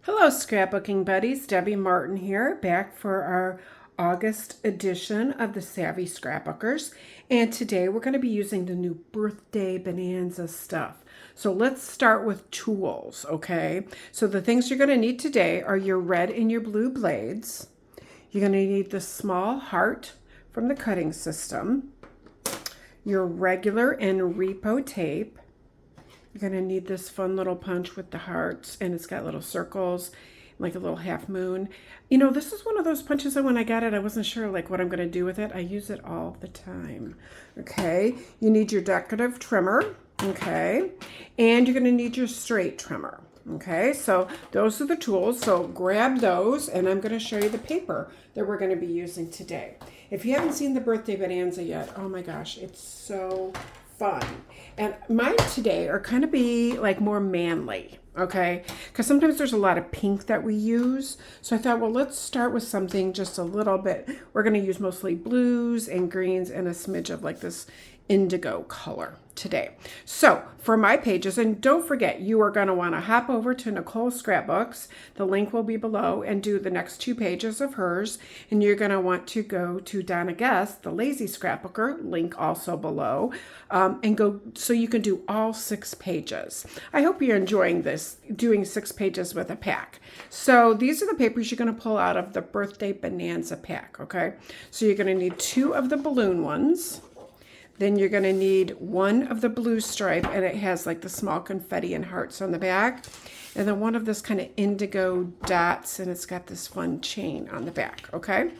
Hello, scrapbooking buddies. Debbie Martin here, back for our August edition of the Savvy Scrapbookers. And today we're going to be using the new birthday Bonanza stuff. So let's start with tools, okay? So the things you're going to need today are your red and your blue blades. You're going to need the small heart from the cutting system, your regular and repo tape. You're going to need this fun little punch with the hearts, and it's got little circles, like a little half moon. You know, this is one of those punches that when I got it, I wasn't sure like what I'm going to do with it. I use it all the time. Okay, you need your decorative trimmer, okay, and you're going to need your straight trimmer. Okay, so those are the tools. So grab those, and I'm going to show you the paper that we're going to be using today. If you haven't seen the birthday Bonanza yet, oh my gosh, it's so fun. And mine today are kind of be like more manly, okay? Because sometimes there's a lot of pink that we use. So I thought, well, let's start with something just a little bit. We're going to use mostly blues and greens and a smidge of like this indigo color today. So for my pages, and don't forget, you are going to want to hop over to Nicole's Scrapbooks. The link will be below, and do the next 2 pages of hers. And you're going to want to go to Donna Guest, the Lazy Scrapbooker, link also below, and go so you can do all 6 pages. I hope you're enjoying this, doing 6 pages with a pack. So these are the papers you're going to pull out of the Birthday Bonanza pack, okay? So you're going to need 2 of the balloon ones. Then you're going to need 1 of the blue stripe, and it has like the small confetti and hearts on the back. And then 1 of this kind of indigo dots, and it's got this fun chain on the back, okay?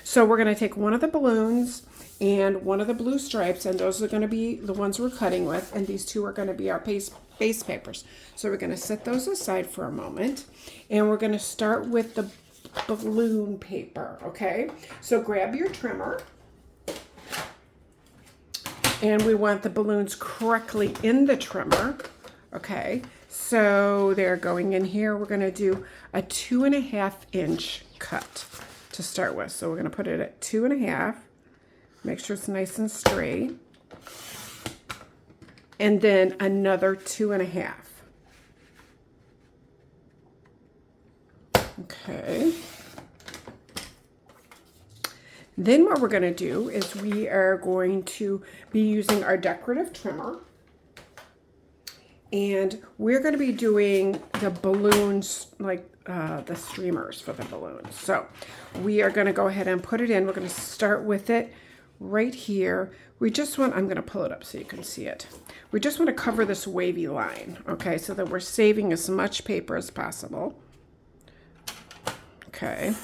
So we're going to take 1 of the balloons and 1 of the blue stripes, and those are going to be the ones we're cutting with, and these 2 are going to be our base papers. So we're going to set those aside for a moment, and we're going to start with the balloon paper, okay? So grab your trimmer. And we want the balloons correctly in the trimmer. Okay, so they're going in here. We're going to do a 2.5 inch cut to start with. So we're going to put it at 2.5. Make sure it's nice and straight. And then another 2.5. Okay. Then what we're going to do is we are going to be using our decorative trimmer, and we're going to be doing the balloons, like the streamers for the balloons. So we are going to go ahead and put it in. We're going to start with it right here. We just want, I'm going to pull it up so you can see it. We just want to cover this wavy line, okay, so that we're saving as much paper as possible. Okay.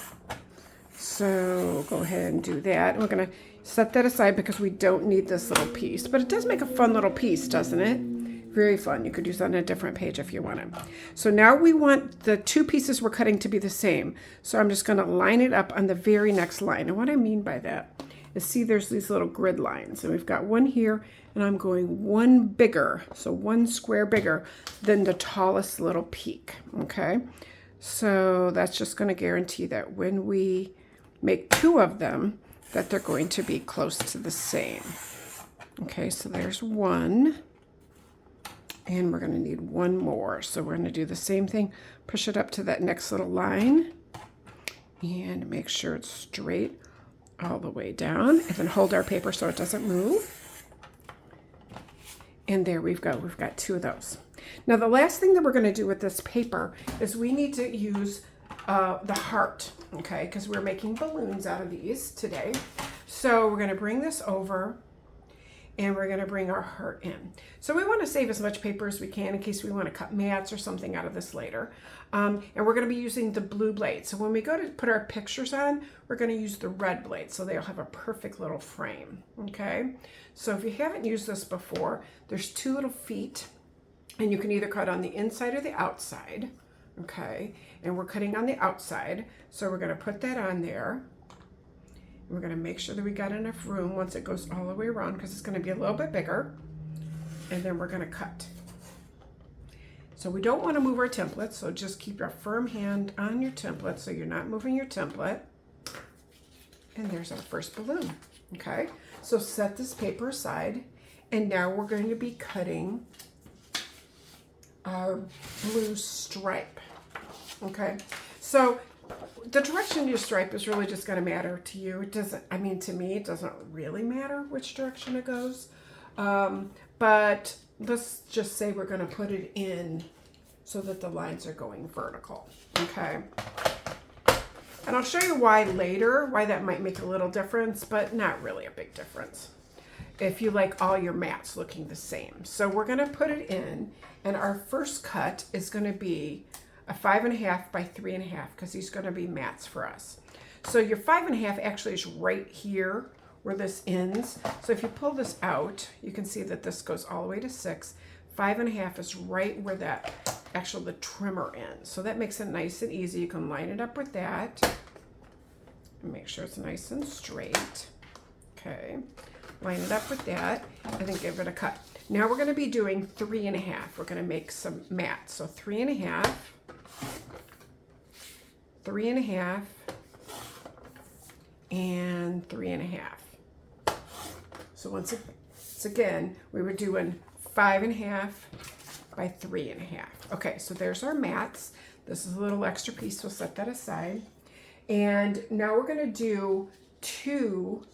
So go ahead and do that. We're going to set that aside because we don't need this little piece. But it does make a fun little piece, doesn't it? Very fun. You could use that on a different page if you wanted. So now we want the 2 pieces we're cutting to be the same. So I'm just going to line it up on the very next line. And what I mean by that is, see, there's these little grid lines. And we've got 1 here, and I'm going 1 bigger. So 1 square bigger than the tallest little peak. Okay? So that's just going to guarantee that when we make 2 of them, that they're going to be close to the same. Okay, so there's 1, and we're going to need 1 more. So we're going to do the same thing, push it up to that next little line, and make sure it's straight all the way down, and then hold our paper so it doesn't move. And there we've got 2 of those. Now the last thing that we're going to do with this paper is we need to use the heart, okay, because we're making balloons out of these today. So we're going to bring this over, and we're going to bring our heart in. So we want to save as much paper as we can in case we want to cut mats or something out of this later. And we're going to be using the blue blade. So when we go to put our pictures on, we're going to use the red blade, so they'll have a perfect little frame, okay? So if you haven't used this before, there's 2 little feet, and you can either cut on the inside or the outside. Okay, and we're cutting on the outside, so we're going to put that on there. We're going to make sure that we got enough room once it goes all the way around, because it's going to be a little bit bigger, and then we're going to cut. So we don't want to move our template, so just keep your firm hand on your template so you're not moving your template. And there's our first balloon. Okay, so set this paper aside, and now we're going to be cutting our blue stripe. Okay, so the direction of your stripe is really just going to matter to you. It doesn't, I mean, to me, it doesn't really matter which direction it goes. But let's just say we're going to put it in so that the lines are going vertical. Okay. And I'll show you why later, why that might make a little difference, but not really a big difference if you like all your mats looking the same. So we're going to put it in, and our first cut is going to be a 5.5 by 3.5 because these are going to be mats for us. So your 5.5 actually is right here where this ends. So if you pull this out, you can see that this goes all the way to 6. 5.5 is right where that actually the trimmer ends. So that makes it nice and easy. You can line it up with that. Make sure it's nice and straight. Okay. Line it up with that and then give it a cut. Now we're going to be doing 3.5. We're going to make some mats. So 3.5, 3.5, and 3.5. So once again, we were doing 5.5 by 3.5. Okay, so there's our mats. This is a little extra piece. We'll set that aside. And now we're going to do 2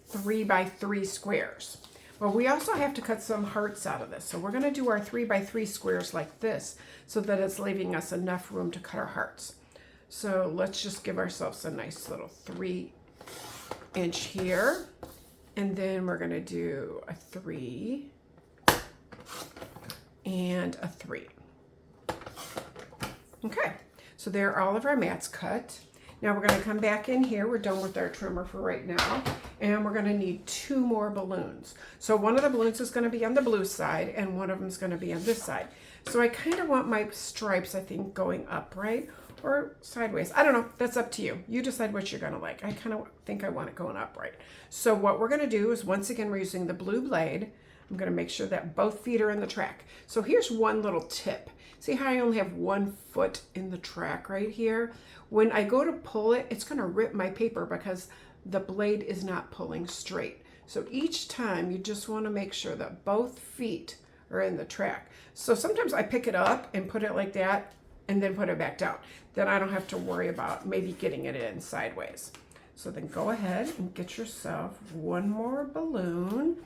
3 by 3 squares. Well, we also have to cut some hearts out of this. So we're going to do our 3 by 3 squares like this so that it's leaving us enough room to cut our hearts. So let's just give ourselves a nice little 3-inch here. And then we're going to do a 3 and a 3. Okay, so there are all of our mats cut. Now we're going to come back in here. We're done with our trimmer for right now. And we're going to need 2 more balloons. So one of the balloons is going to be on the blue side and one of them is going to be on this side. So I kind of want my stripes, I think, going upright or sideways. I don't know. That's up to you. You decide what you're going to like. I kind of think I want it going upright. So what we're going to do is, once again, we're using the blue blade. I'm going to make sure that both feet are in the track. So here's one little tip. See how I only have 1 foot in the track right here? When I go to pull it, it's going to rip my paper because the blade is not pulling straight. So each time you just want to make sure that both feet are in the track. So sometimes I pick it up and put it like that and then put it back down. Then I don't have to worry about maybe getting it in sideways. So then go ahead and get yourself 1 more balloon,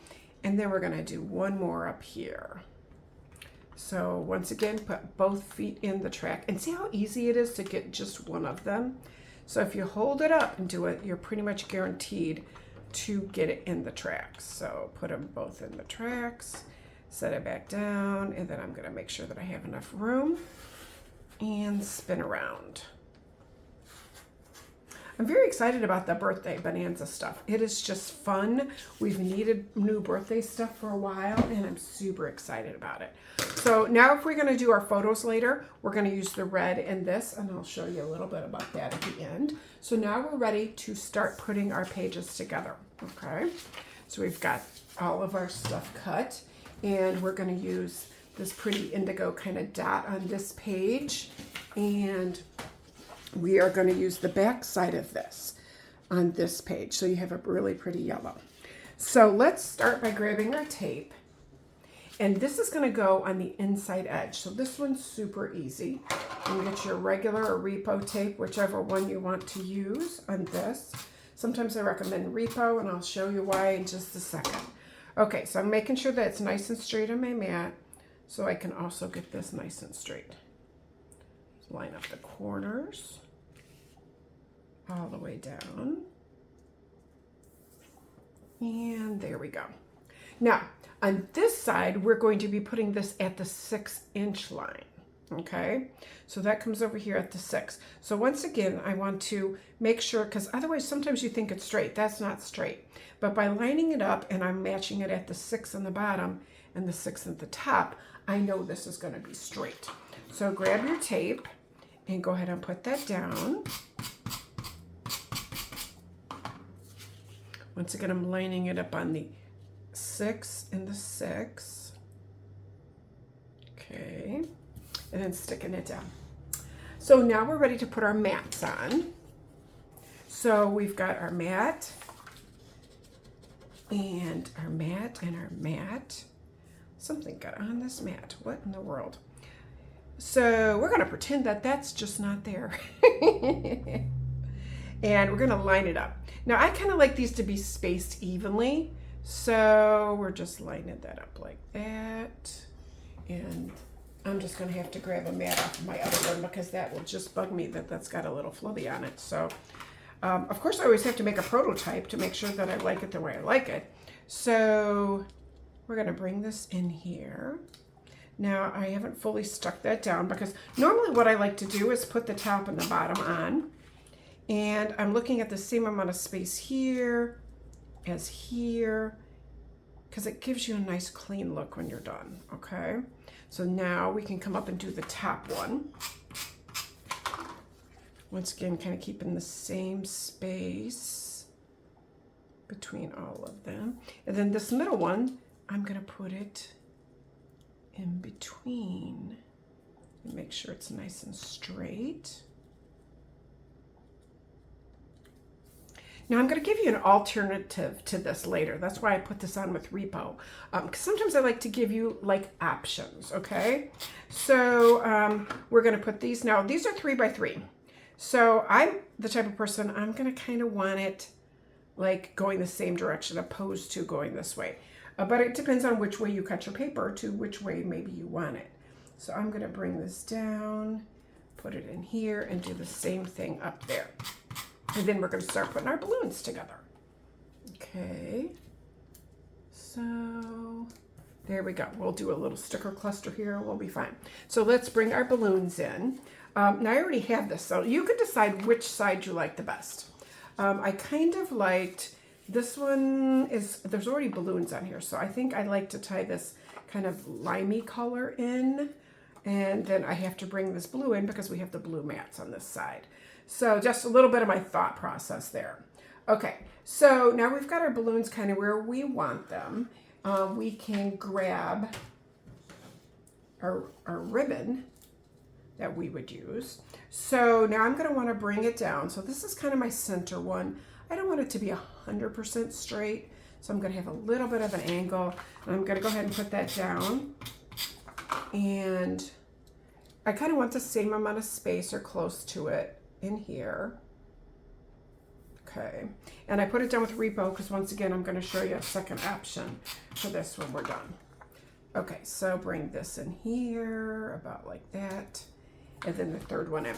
and then we're going to do 1 more up here. So once again, put both feet in the track and see how easy it is to get just one of them. So if you hold it up and do it, you're pretty much guaranteed to get it in the tracks. So put them both in the tracks, set it back down, and then I'm going to make sure that I have enough room and spin around. I'm very excited about the birthday Bonanza stuff. It is just fun. We've needed new birthday stuff for a while, and I'm super excited about it. So now if we're going to do our photos later, we're going to use the red in this, and I'll show you a little bit about that at the end. So now we're ready to start putting our pages together. Okay, so we've got all of our stuff cut, and we're going to use this pretty indigo kind of dot on this page, and we are going to use the back side of this on this page. So you have a really pretty yellow. So let's start by grabbing our tape. And this is going to go on the inside edge. So this one's super easy. You can get your regular or repo tape, whichever one you want to use on this. Sometimes I recommend repo, and I'll show you why in just a second. Okay, so I'm making sure that it's nice and straight on my mat so I can also get this nice and straight. Line up the corners all the way down. And there we go. Now, on this side, we're going to be putting this at the 6-inch line. Okay, so that comes over here at the 6. So once again, I want to make sure, because otherwise sometimes you think it's straight. That's not straight. But by lining it up and I'm matching it at the 6 on the bottom and the 6 at the top, I know this is going to be straight. So grab your tape and go ahead and put that down. Once again, I'm lining it up on the 6 and the 6. Okay, and then sticking it down. So now we're ready to put our mats on. So we've got our mat and our mat and our mat. Something got on this mat. What in the world? So we're going to pretend that that's just not there. And we're going to line it up. Now I kind of like these to be spaced evenly. So we're just lining that up like that. And I'm just going to have to grab a mat off of my other one because that will just bug me that that's got a little flubby on it. So of course I always have to make a prototype to make sure that I like it the way I like it. So we're going to bring this in here. Now I haven't fully stuck that down because normally what I like to do is put the top and the bottom on. And I'm looking at the same amount of space here as here because it gives you a nice clean look when you're done, okay? So now we can come up and do the top one. Once again, kind of keeping the same space between all of them. And then this middle one, I'm gonna put it in between and make sure it's nice and straight. Now I'm going to give you an alternative to this later. That's why I put this on with Repo. Because sometimes I like to give you like options, okay? So we're going to put these, now these are 3 by 3. So I'm the type of person, I'm going to kind of want it like going the same direction opposed to going this way. But it depends on which way you cut your paper to which way maybe you want it. So I'm going to bring this down, put it in here, and do the same thing up there. And then we're going to start putting our balloons together. Okay, so there we go. We'll do a little sticker cluster here. We'll be fine. So let's bring our balloons in. Now I already have this, so you could decide which side you like the best. I kind of liked this one. There's already balloons on here, so I think I like to tie this kind of limey color in. And then I have to bring this blue in because we have the blue mats on this side. So just a little bit of my thought process there. Okay, so now we've got our balloons kind of where we want them. We can grab our ribbon that we would use. So now I'm gonna wanna bring it down. So this is kind of my center one. I don't want it to be 100% straight. So I'm gonna have a little bit of an angle. And I'm gonna go ahead and put that down. And I kind of want the same amount of space or close to it in here. Okay, and I put it down with Repo because once again I'm going to show you a second option for this when we're done. Okay, so bring this in here about like that, and then the third one in.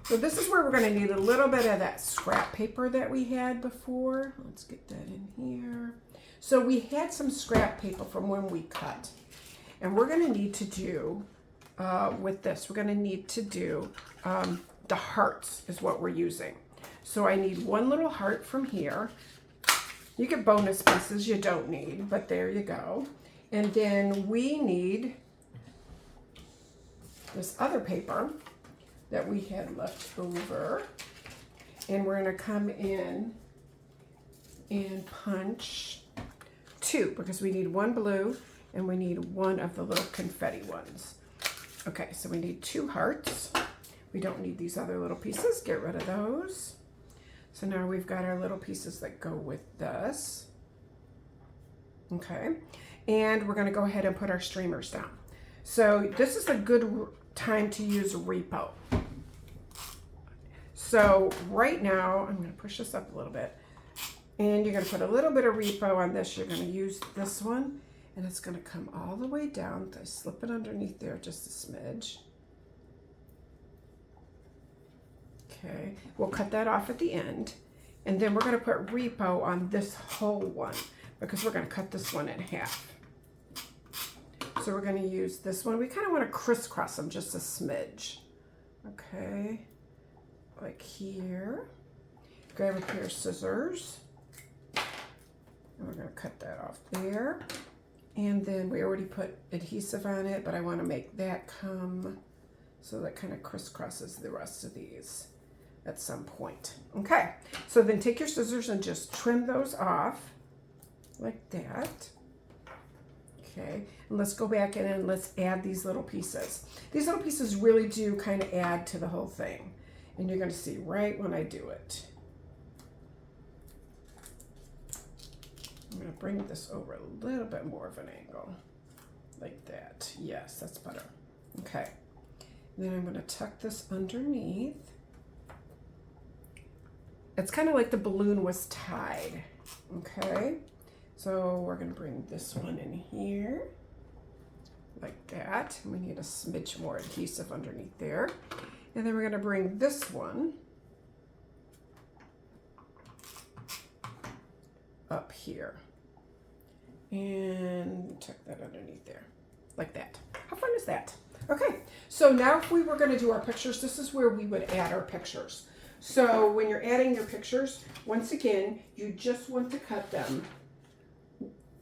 So this is where we're going to need a little bit of that scrap paper that we had before. Let's get that in here. So we had some scrap paper from when we cut, and we're going to need to do with this, we're going to need to do the hearts is what we're using. So I need one little heart from here. You get bonus pieces you don't need, but there you go. And then we need this other paper that we had left over. And we're gonna come in and punch 2 because we need one blue and we need one of the little confetti ones. Okay, so we need 2 hearts. We don't need these other little pieces. Get rid of those. So now we've got our little pieces that go with this. Okay, and we're going to go ahead and put our streamers down. So this is a good time to use Repo. So right now, I'm going to push this up a little bit. And you're going to put a little bit of Repo on this. You're going to use this one. And it's going to come all the way down. I slip it underneath there just a smidge. Okay, we'll cut that off at the end. And then we're going to put Repo on this whole one because we're going to cut this one in half. So we're going to use this one. We kind of want to crisscross them just a smidge. Okay, like here. Grab a pair of scissors. And we're going to cut that off there. And then we already put adhesive on it, but I want to make that come so that kind of crisscrosses the rest of these at some point. Okay, so then take your scissors and just trim those off like that. Okay, and let's go back in and let's add these little pieces. These little pieces really do kind of add to the whole thing. And you're going to see right when I do it. I'm going to bring this over a little bit more of an angle. Like that. Yes, that's better. Okay. And then I'm going to tuck this underneath. It's kind of like the balloon was tied. Okay, so we're going to bring this one in here like that. We need a smidge more adhesive underneath there. And then we're going to bring this one up here and tuck that underneath there like that. How fun is that? Okay, so now if we were going to do our pictures, this is where we would add our pictures. So when you're adding your pictures, once again, you just want to cut them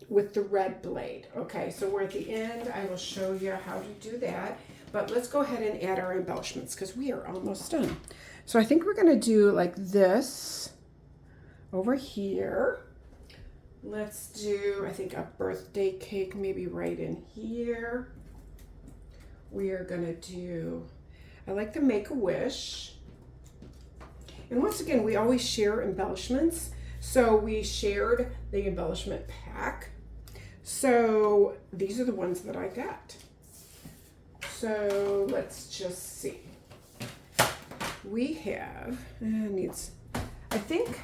with the red blade. Okay, so we're at the end. I will show you how to do that. But let's go ahead and add our embellishments because we are almost done. So I think we're going to do like this over here. Let's do, I think, a birthday cake maybe right in here. We are going to do, I like the Make-A-Wish. And once again, we always share embellishments. So we shared the embellishment pack. So these are the ones that I got. So let's just see. We have, I think,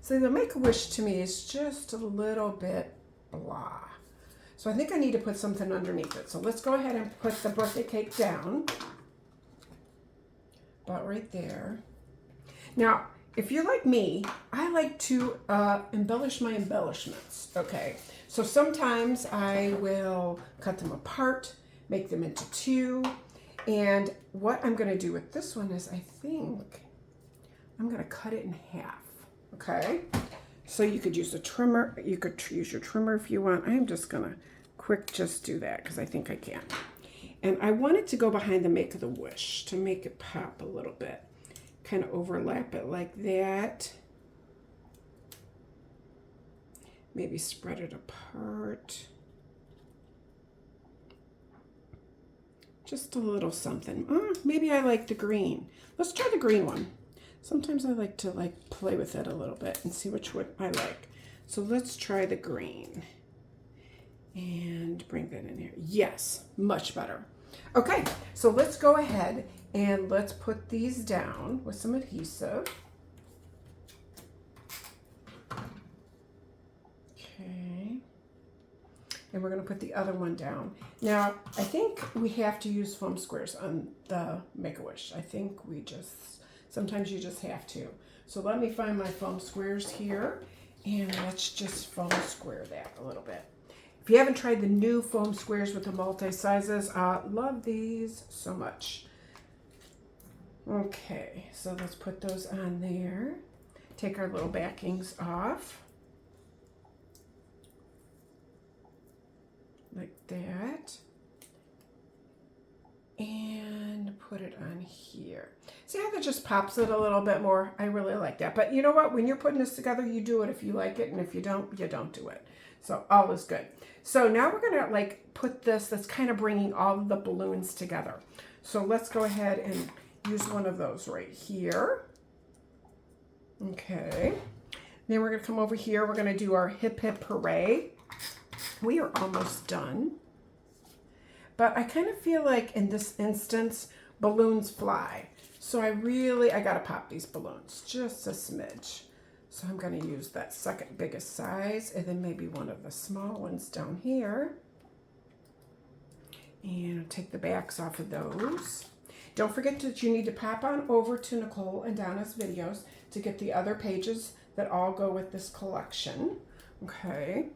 so the Make-A-Wish to me is just a little bit blah. So I think I need to put something underneath it. So let's go ahead and put the birthday cake down. About right there. Now, if you're like me, I like to embellish my embellishments, okay? So sometimes I will cut them apart, make them into two, and what I'm gonna do with this one is I think I'm gonna cut it in half, okay? So you could use a trimmer, you could use your trimmer if you want. I'm just gonna just do that because I think I can. And I want it to go behind the Make-A-Wish to make it pop a little bit. Kind of overlap it like that. Maybe spread it apart. Just a little something. Maybe I like the green. Let's try the green one. Sometimes I like to play with it a little bit and see which one I like. So let's try the green. And bring that in here. Yes, much better. Okay, so let's go ahead and let's put these down with some adhesive. Okay. And we're going to put the other one down. Now, I think we have to use foam squares on the Make-A-Wish. I think sometimes you just have to. So let me find my foam squares here and let's just foam square that a little bit. If you haven't tried the new foam squares with the multi-sizes, love these so much. Okay, so let's put those on there. Take our little backings off. Like that. And put it on here. See how that just pops it a little bit more? I really like that. But you know what? When you're putting this together, you do it if you like it. And if you don't, you don't do it. So all is good. So now we're going to put this, that's kind of bringing all of the balloons together. So let's go ahead and use one of those right here. Okay. Then we're going to come over here. We're going to do our hip hip hooray. We are almost done. But I kind of feel like in this instance, balloons fly. So I got to pop these balloons just a smidge. So I'm going to use that second biggest size and then maybe one of the small ones down here. And I'll take the backs off of those. Don't forget that you need to pop on over to Nicole and Donna's videos to get the other pages that all go with this collection. Okay,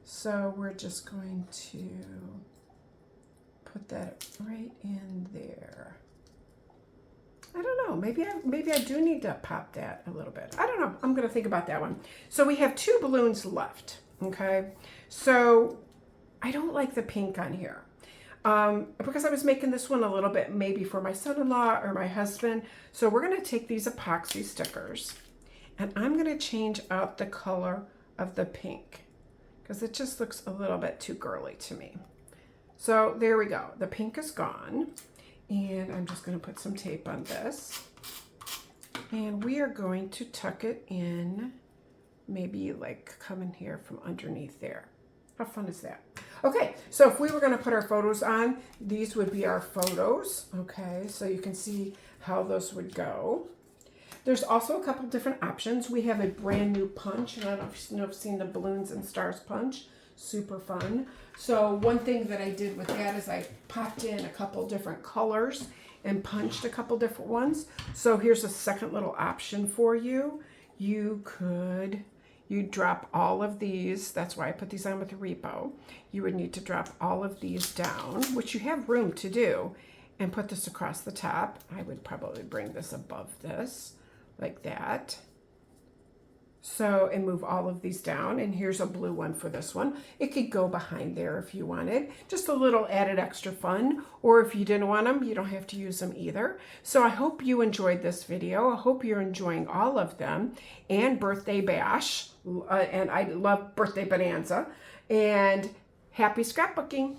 so we're just going to put that right in there. I don't know, maybe I do need to pop that a little bit. I don't know, I'm gonna think about that one. So we have 2 balloons left, okay? So I don't like the pink on here. Because I was making this one a little bit maybe for my son-in-law or my husband. So we're gonna take these epoxy stickers and I'm gonna change out the color of the pink because it just looks a little bit too girly to me. So there we go, the pink is gone. And I'm just going to put some tape on this. And we are going to tuck it in, maybe come in here from underneath there. How fun is that? Okay, so if we were going to put our photos on, these would be our photos. Okay, so you can see how those would go. There's also a couple different options. We have a brand new punch, and I don't know if you've seen the Balloons and Stars punch. Super fun. So one thing that I did with that is I popped in a couple different colors and punched a couple different ones. So here's a second little option for you. You drop all of these. That's why I put these on with a repo. You would need to drop all of these down, which you have room to do, and put this across the top. I would probably bring this above this, like that. So, and move all of these down. And here's a blue one for this one. It could go behind there if you wanted. Just a little added extra fun. Or if you didn't want them, you don't have to use them either. So I hope you enjoyed this video. I hope you're enjoying all of them. And Birthday Bash. And I love Birthday Bonanza. And happy scrapbooking.